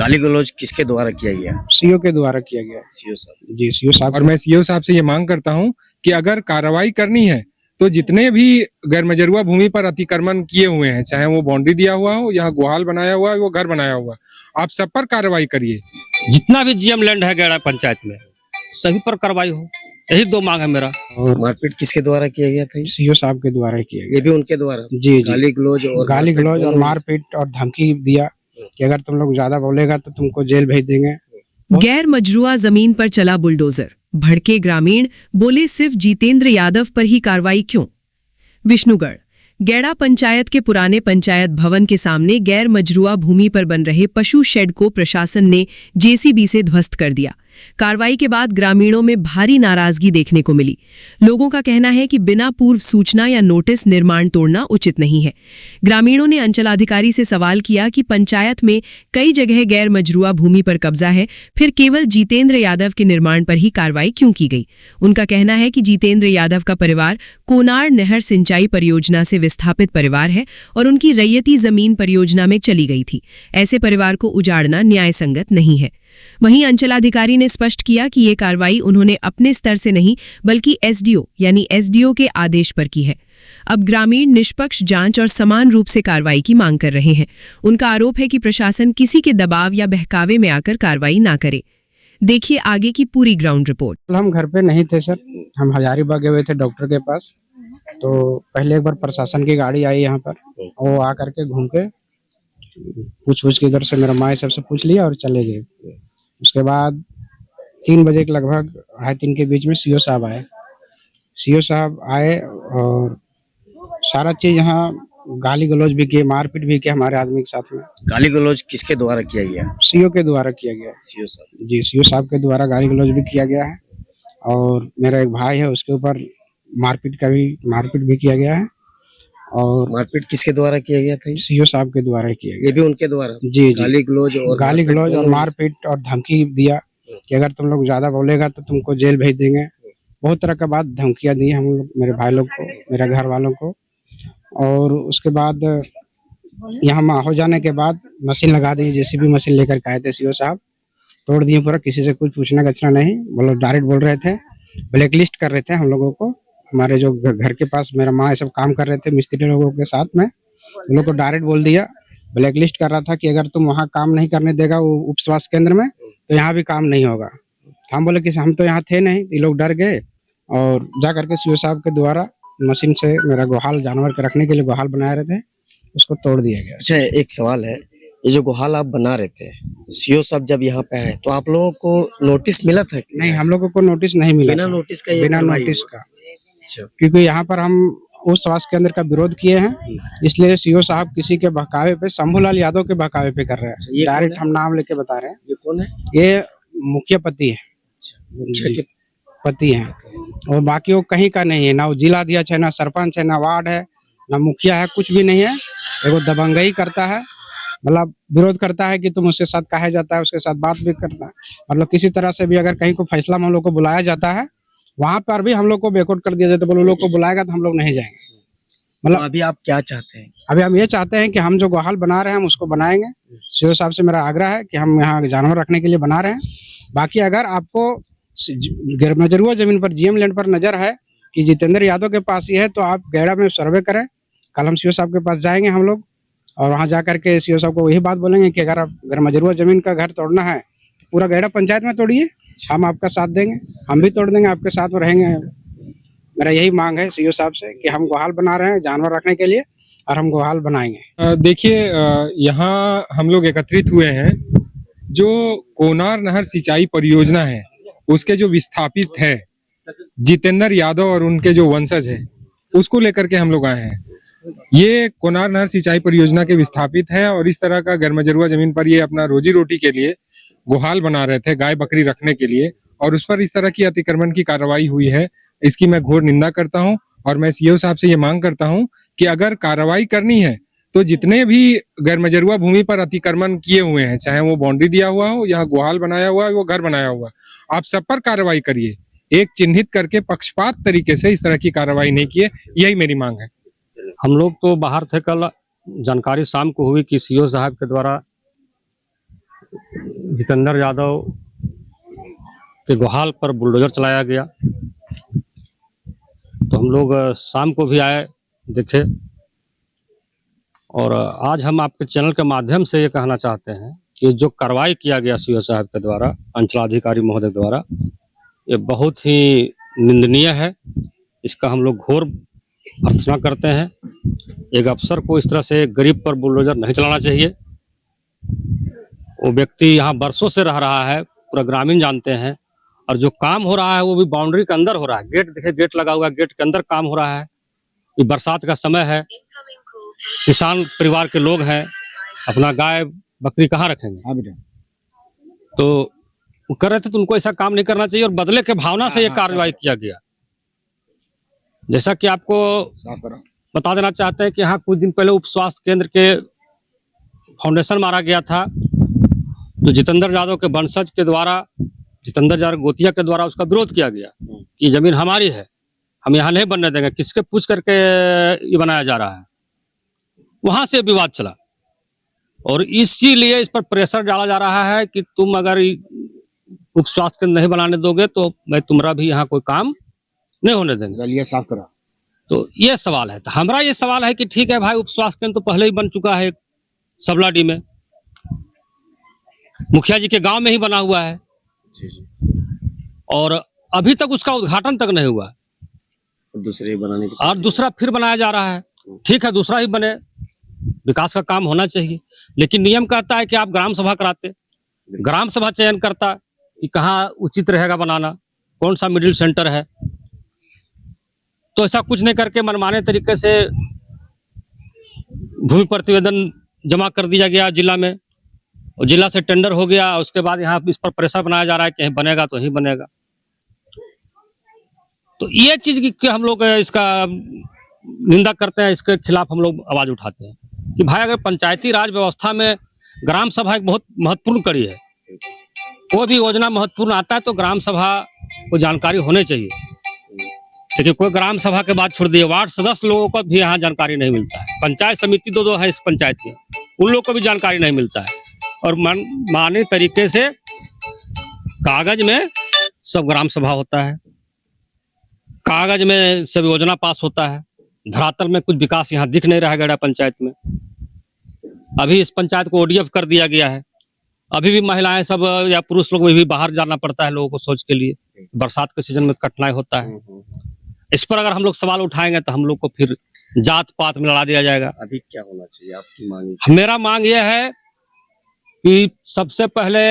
गाली गलौज किसके द्वारा किया गया? सीओ के द्वारा किया गया। सीओ साहब। जी सीओ साहब। और मैं सीओ साहब से ये मांग करता हूं कि अगर कार्रवाई करनी है तो जितने भी गैरमजरूआ भूमि पर अतिक्रमण किए हुए हैं, चाहे वो बाउंड्री दिया हुआ हो, यहाँ गुहाल बनाया हुआ है, वो घर बनाया हुआ, आप सब पर कार्रवाई करिए। जितना भी जीएम लैंड है गैड़ा पंचायत में सभी पर कार्रवाई हो, यही दो मांग है मेरा। और मारपीट किसके द्वारा किया गया था? सीओ साहब के द्वारा ही किया गया। ये भी उनके द्वारा? जी गाली गलौज और मारपीट और धमकी दिया कि अगर तुम लोग ज्यादा बोलेगा तो तुमको जेल भेज देंगे। गैर मजरूआ जमीन पर चला बुलडोजर, भड़के ग्रामीण, बोले सिर्फ जितेंद्र यादव पर ही कार्रवाई क्यों? विष्णुगढ़ गैड़ा पंचायत के पुराने पंचायत भवन के सामने गैर मजरूआ भूमि पर बन रहे पशु शेड को प्रशासन ने जेसीबी से ध्वस्त कर दिया। कार्रवाई के बाद ग्रामीणों में भारी नाराजगी देखने को मिली। लोगों का कहना है कि बिना पूर्व सूचना या नोटिस निर्माण तोड़ना उचित नहीं है। ग्रामीणों ने अंचलाधिकारी से सवाल किया कि पंचायत में कई जगह गैर मजरूआ भूमि पर कब्जा है, फिर केवल जितेंद्र यादव के निर्माण पर ही कार्रवाई क्यों की गई? उनका कहना है कि जितेंद्र यादव का परिवार कोनार नहर सिंचाई परियोजना से विस्थापित परिवार है और उनकी रैयती जमीन परियोजना में चली गई थी। ऐसे परिवार को उजाड़ना न्याय संगत नहीं है। वहीं अंचलाधिकारी ने स्पष्ट किया कि ये कार्रवाई उन्होंने अपने स्तर से नहीं बल्कि एसडीओ यानी एसडीओ के आदेश पर की है। अब ग्रामीण निष्पक्ष जांच और समान रूप से कार्रवाई की मांग कर रहे हैं। उनका आरोप है कि प्रशासन किसी के दबाव या बहकावे में आकर कार्रवाई ना करे। देखिए आगे की पूरी ग्राउंड रिपोर्ट। हम घर पे नहीं थे सर, हम हजारीबाग गए हुए थे डॉक्टर के पास। तो पहले एक बार प्रशासन की गाड़ी आई यहाँ पर, वो आकर के घूम के पूछ के इधर से मेरा माँ सबसे पूछ लिया और चले गए। उसके बाद 3 बजे के लगभग 2:30 के बीच में सीओ साहब आए। सीओ साहब आए और सारा चीज यहाँ गाली गलौज भी किए, मारपीट भी किया हमारे आदमी के साथ में। गाली गलौज किसके द्वारा किया गया? सीओ के द्वारा किया गया। सीओ साहब। जी सीओ साहब के द्वारा गाली गलौज भी किया गया है और मेरा एक भाई है उसके ऊपर मारपीट भी किया गया है। और मारपीट किसके द्वारा किया गया था? सीओ साहब के द्वारा ही किया गया। ये भी उनके द्वारा? जी गाली गलौज और मारपीट और धमकी दिया कि अगर तुम लोग ज्यादा बोलेगा तो तुमको जेल भेज देंगे। बहुत तरह का बात धमकियां दी हम लोग, मेरे भाई लोग को, मेरे घर वालों को। और उसके बाद यहाँ हो जाने के बाद मशीन लगा दी, जेसीबी मशीन लेकर के आए थे सीओ साहब, तोड़ दिए पूरा, किसी से कुछ पूछना गछना नहीं, बोलो डायरेक्ट बोल रहे थे, ब्लैक लिस्ट कर रहे थे हम लोगों को। हमारे जो घर के पास मेरा माँ सब काम कर रहे थे मिस्त्री लोगों के साथ में, उन लोग को डायरेक्ट बोल दिया, ब्लैक लिस्ट कर रहा था कि अगर तुम वहाँ काम नहीं करने देगा वो उप स्वास्थ्य केंद्र में तो यहाँ भी काम नहीं होगा। हम बोले कि हम तो यहाँ थे नहीं, ये लोग डर गए और जा करके सीओ साहब के द्वारा मशीन से मेरा गुहाल जानवर के रखने के लिए गुहाल बना रहे थे, उसको तोड़ दिया गया। अच्छा एक सवाल है, ये जो गुहाल आप बना रहे थे, सीओ साहब जब यहाँ पे आए तो आप लोगों को नोटिस मिला था? नहीं, हम लोगों को नोटिस नहीं मिला। बिना नोटिस का? बिना नोटिस का, क्योंकि यहाँ पर हम उस स्वास्थ्य केंद्र का विरोध किए हैं, इसलिए सीओ साहब किसी के बहकावे पे, शंभूलाल यादव के बहकावे पे कर रहे हैं। डायरेक्ट हम नाम लेके बता रहे हैं। ये कौन है? ये मुखिया पति है, पति है। और बाकी वो कहीं का नहीं है, ना वो जिला अध्यक्ष है, ना सरपंच है, ना वार्ड है, ना मुखिया है, कुछ भी नहीं है। वो दबंगई करता है, मतलब विरोध करता है कि तुम उसके साथ कहा जाता है, उसके साथ बात भी करता है। मतलब किसी तरह से भी अगर कहीं को फैसला में हम लोग को बुलाया जाता है, वहां पर भी हम लोग को बेकआउट कर दिया जाता है, बोलो लोग को बुलाएगा तो हम लोग नहीं जाएंगे। मतलब तो अभी आप क्या चाहते हैं? अभी हम ये चाहते हैं कि हम जो गुहाल बना रहे हैं हम उसको बनाएंगे। सीओ साहब से मेरा आग्रह है कि हम यहाँ जानवर रखने के लिए बना रहे हैं। बाकी अगर आपको गैरमजरूआ जमीन पर जीएम लैंड पर नजर है कि जितेंद्र यादव के पास ही है तो आप गैड़ा में सर्वे करें। कल हम सीओ साहब के पास जाएंगे हम लोग और वहाँ जा करके सीओ साहब को वही बात बोलेंगे कि अगर आप गैरमजरूआ जमीन का घर तोड़ना है पूरा गैड़ा पंचायत में तोड़िए, हम आपका साथ देंगे, हम भी तोड़ देंगे, आपके साथ में रहेंगे। मेरा यही मांग है सीओ साहब से कि हम गुहाल बना रहे हैं जानवर रखने के लिए और हम गुहाल बनाएंगे। देखिए यहाँ हम लोग एकत्रित हुए हैं, जो कोनार नहर सिंचाई परियोजना है उसके जो विस्थापित है जितेंद्र यादव और उनके जो वंशज है उसको लेकर के हम लोग आए हैं। ये कोनार नहर सिंचाई परियोजना के विस्थापित है और इस तरह का गैरमजरूआ जमीन पर ये अपना रोजी रोटी के लिए गुहाल बना रहे थे, गाय बकरी रखने के लिए, और उस पर इस तरह की अतिक्रमण की कार्रवाई हुई है। इसकी मैं घोर निंदा करता हूं और मैं सीओ साहब से ये मांग करता हूं कि अगर कार्रवाई करनी है तो जितने भी गैरमजरूआ भूमि पर अतिक्रमण किए हुए हैं, चाहे वो बाउंड्री दिया हुआ हो, यहाँ गुहाल बनाया हुआ है, वो घर बनाया हुआ, आप सब पर कार्रवाई करिए। एक चिन्हित करके पक्षपात तरीके से इस तरह की कार्रवाई नहीं किए, यही मेरी मांग है। हम लोग तो बाहर थे, कल जानकारी शाम को हुई कि सीओ साहब के द्वारा जितेंद्र यादव के गुहाल पर बुलडोजर चलाया गया। तो हम लोग शाम को भी आए, देखे। और आज हम आपके चैनल के माध्यम से ये कहना चाहते हैं कि जो कार्रवाई किया गया सीओ साहब के द्वारा, अंचलाधिकारी महोदय द्वारा, ये बहुत ही निंदनीय है। इसका हम लोग घोर भर्त्सना करते हैं। एक अफसर को इस तरह से गरीब पर बुलडोजर नहीं चलाना चाहिए। वो व्यक्ति यहाँ बरसों से रह रहा है, पूरा ग्रामीण जानते हैं। और जो काम हो रहा है वो भी बाउंड्री के अंदर हो रहा है। गेट देखिए, गेट लगा हुआ है, गेट के अंदर काम हो रहा है। ये बरसात का समय है, किसान परिवार के लोग हैं, अपना गाय बकरी कहाँ रखेंगे? तो वो कर रहे थे, तो उनको ऐसा काम नहीं करना चाहिए। और बदले के भावना से ये कार्रवाई किया गया। जैसा कि आपको बता देना चाहते हैं कि यहाँ कुछ दिन पहले उप स्वास्थ्य केंद्र के फाउंडेशन मारा गया था। तो जितेंद्र यादव के वंशज के द्वारा, जितेंद्र यादव गोतिया के द्वारा उसका विरोध किया गया कि जमीन हमारी है, हम यहाँ नहीं बनने देंगे। किसके पूछ करके ये बनाया जा रहा है? वहां से विवाद चला और इसीलिए इस पर प्रेशर डाला जा रहा है कि तुम अगर उप स्वास्थ्य केंद्र नहीं बनाने दोगे तो मैं तुम्हारा भी यहाँ कोई काम नहीं होने देंगे। गलिया साफ करा। तो ये सवाल है। तो हमारा ये सवाल है कि ठीक है भाई, उप स्वास्थ्य केंद्र तो पहले ही बन चुका है सबलाडी में, मुखिया जी के गांव में ही बना हुआ है। और अभी तक उसका उद्घाटन तक नहीं हुआ। दूसरे बनाने की और दूसरा फिर बनाया जा रहा है। ठीक है, दूसरा ही बने, विकास का काम होना चाहिए। लेकिन नियम कहता है कि आप ग्राम सभा कराते, ग्राम सभा चयन करता कि कहाँ उचित रहेगा बनाना, कौन सा मिडिल सेंटर है। तो ऐसा कुछ नहीं करके मनमाने तरीके से भूमि प्रतिवेदन जमा कर दिया गया जिला में, और जिला से टेंडर हो गया। उसके बाद यहाँ इस पर प्रेशर बनाया जा रहा है कि कहीं बनेगा तो ही बनेगा। तो ये चीज की हम लोग इसका निंदा करते हैं, इसके खिलाफ हम लोग आवाज उठाते हैं कि भाई अगर पंचायती राज व्यवस्था में ग्राम सभा एक बहुत महत्वपूर्ण कड़ी है। कोई भी योजना महत्वपूर्ण आता है तो ग्राम सभा को जानकारी होनी चाहिए। लेकिन कोई ग्राम सभा के बाद छोड़ दिए, वार्ड सदस्य लोगों को भी यहाँ जानकारी नहीं मिलता है। पंचायत समिति दो है इस पंचायत में, उन लोगों को भी जानकारी नहीं मिलता है। और माने तरीके से कागज में सब ग्राम सभा होता है, कागज में सब योजना पास होता है, धरातल में कुछ विकास यहाँ दिख नहीं रहा है गैड़ा पंचायत में। अभी इस पंचायत को ओडीएफ कर दिया गया है। अभी भी महिलाएं सब या पुरुष लोग भी बाहर जाना पड़ता है लोगों को सोच के लिए। बरसात के सीजन में कठिनाई होता है। इस पर अगर हम लोग सवाल उठाएंगे तो हम लोग को फिर जात पात में लड़ा दिया जाएगा। अभी क्या होना चाहिए आपकी मांग? मेरा मांग यह है कि सबसे पहले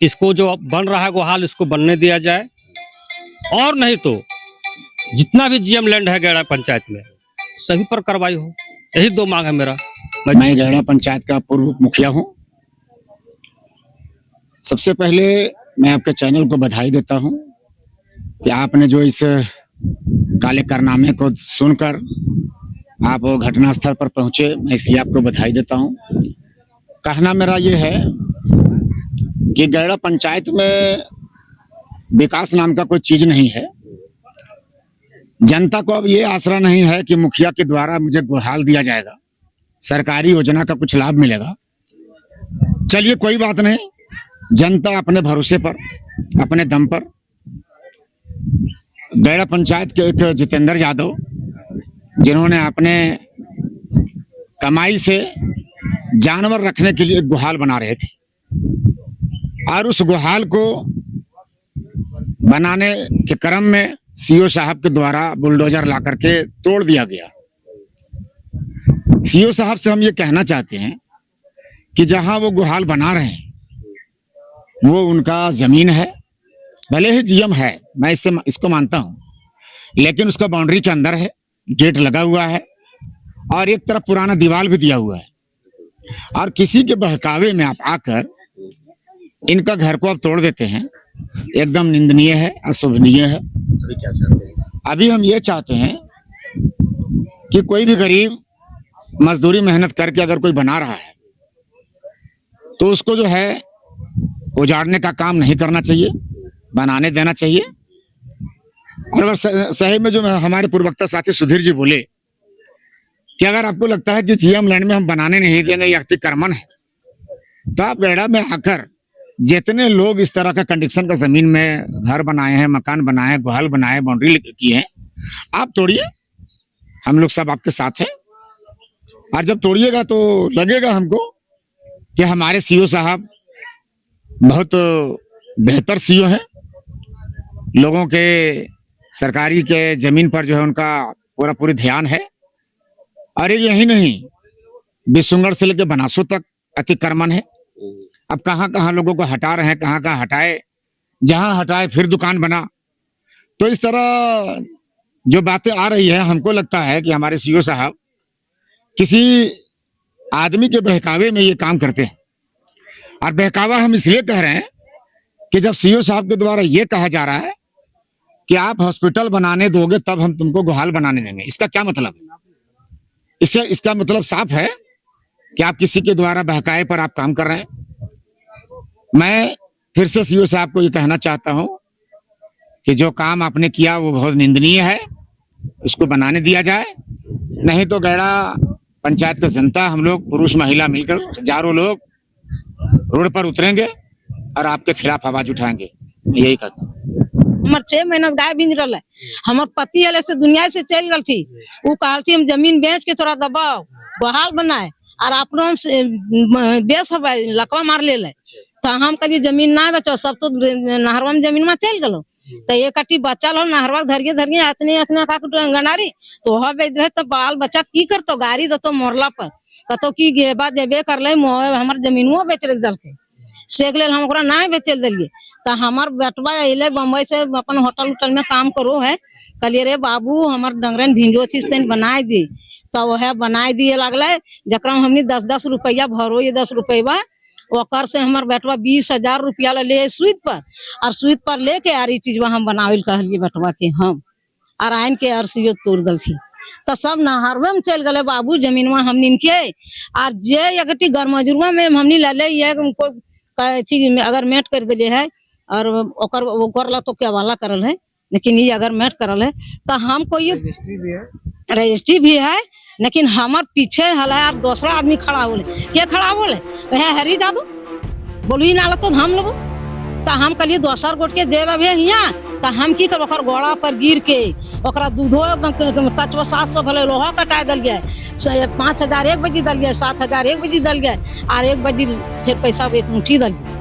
इसको जो बन रहा है गुहाल, इसको बनने दिया जाए। और नहीं तो जितना भी जीएम लैंड है गैड़ा पंचायत में सभी पर कार्रवाई हो। यही दो मांग है मेरा। मैं गैड़ा पंचायत का पूर्व मुखिया हूँ। सबसे पहले मैं आपके चैनल को बधाई देता हूँ कि आपने जो इस काले कारनामे को सुनकर आप वो घटनास्थल पर पहुंचे, मैं इसलिए आपको बधाई देता हूँ। कहना मेरा ये है कि गैड़ा पंचायत में विकास नाम का कोई चीज नहीं है। जनता को अब ये आसरा नहीं है कि मुखिया के द्वारा मुझे गुहाल दिया जाएगा, सरकारी योजना का कुछ लाभ मिलेगा। चलिए कोई बात नहीं, जनता अपने भरोसे पर, अपने दम पर गैड़ा पंचायत के एक जितेंद्र यादव, जिन्होंने अपने कमाई से जानवर रखने के लिए एक गुहाल बना रहे थे, और उस गुहाल को बनाने के क्रम में सीओ साहब के द्वारा बुलडोजर ला करके तोड़ दिया गया। सीओ साहब से हम ये कहना चाहते हैं कि जहां वो गुहाल बना रहे हैं वो उनका जमीन है, भले ही जीएम है, मैं इसको मानता हूं, लेकिन उसका बाउंड्री के अंदर है, गेट लगा हुआ है और एक तरफ पुराना दीवार भी दिया हुआ है। और किसी के बहकावे में आप आकर इनका घर को आप तोड़ देते हैं, एकदम निंदनीय है, अशोभनीय है। अभी क्या चाहते हैं? अभी हम ये चाहते हैं कि कोई भी गरीब मजदूरी मेहनत करके अगर कोई बना रहा है तो उसको जो है उजाड़ने का काम नहीं करना चाहिए, बनाने देना चाहिए। और अगर सही में जो हमारे पूर्वक्ता साथी सुधीर जी बोले कि अगर आपको लगता है कि जीएम लैंड में हम बनाने नहीं देंगे, ये अतिक्रमण है, तो आप गैड़ा में आकर जितने लोग इस तरह का कंडीशन का जमीन में घर बनाए हैं, मकान बनाए हैं, गुहाल बनाए, बाउंड्री किए हैं, आप तोड़िए, हम लोग सब आपके साथ हैं। और जब तोड़िएगा तो लगेगा हमको कि हमारे सीओ साहब बहुत बेहतर सीओ हैं, लोगों के सरकारी के जमीन पर जो है उनका पूरी ध्यान है। और यही नहीं, बिशुनगढ़ से लेकर बनासो तक अतिक्रमण है। अब कहाँ कहाँ लोगों को हटा रहे हैं, कहाँ कहाँ हटाए, जहां हटाए फिर दुकान बना। तो इस तरह जो बातें आ रही है, हमको लगता है कि हमारे सीओ साहब किसी आदमी के बहकावे में ये काम करते हैं। और बहकावा हम इसलिए कह रहे हैं कि जब सीओ साहब के द्वारा ये कहा जा रहा है कि आप हॉस्पिटल बनाने दोगे तब हम तुमको गुहाल बनाने देंगे, इसका क्या मतलब है? इसका मतलब साफ है कि आप किसी के द्वारा बहकाए पर आप काम कर रहे हैं। मैं फिर से सीओ साहब को ये कहना चाहता हूं कि जो काम आपने किया वो बहुत निंदनीय है, उसको बनाने दिया जाए, नहीं तो गैड़ा पंचायत का जनता, हम लोग पुरुष महिला मिलकर हजारों लोग रोड पर उतरेंगे और आपके खिलाफ आवाज उठाएंगे। यही कहता हूं। हमार 6 महीना गाय बिंज रहा है। हमार पति अले से दुनिया से चल गल थी, वो कहल थी हम जमीन बेच के थोड़ा दबाओ गुहाल बनाए और अपनों बेच लकवा मार ले। तो हम कभी जमीन ना बेचो, सब तो नहरवा में जमीन में चल गलो। तो ये कटी बच्चा लो नहरवा धरिए धरिए इतने इतने का गनारी तो वह बेच दे तो बाल बच्चा की करतो, गाड़ी दो तो मोरला पर कतो की गेबा देबे कर ले, हमार जमीनों बेच रख जल के सेक ले हम ना बेचल दिलिए। तो हमार बेटवा अले बम्बई से अपन होटल उटल में काम करो है, कहलिए रे बाबू हमार डंगरन भिंजो थी बनाए दी। तो वह बनाए दिए लगल, जकरा हमने 10-10 रुपया भरो, ये 10 रुपया ओकर से हमार बेटवा 20,000 रुपया ले सूद पर, और सूद पर लेके यार ये चीज हम बनावे कहलिए बेटवा के हम और आइन के अरसियो तोड़ दल थी। तो सब नहरवे में चल गए बाबू जमीन में हमनी के। और जे अगटी गरमजुरवा में हमनी ले ये अगर मेट कर दिले है और ओकर ला तो क्या वाला करल है, लेकिन ये अगर मेट करल है तो हमको ये रजिस्ट्री भी है, लेकिन हमार पीछे हला यार दूसरा आदमी खड़ा बोले, क्या खड़ा बोले वह हरी जादू बोलू ही ना तो हम लोग। तो हम कहलिए दोसर गोट के दे दे हियाँ, तो हम की कर गोड़ा पर गिर के ओकरा दूधो कचवा 700 भले लोहा कटा दल गया, 5,000 एक बजे दल गया, 7,000 एक बजे दल गया, और 1 बजे फिर पैसा एक मुट्ठी दल गया।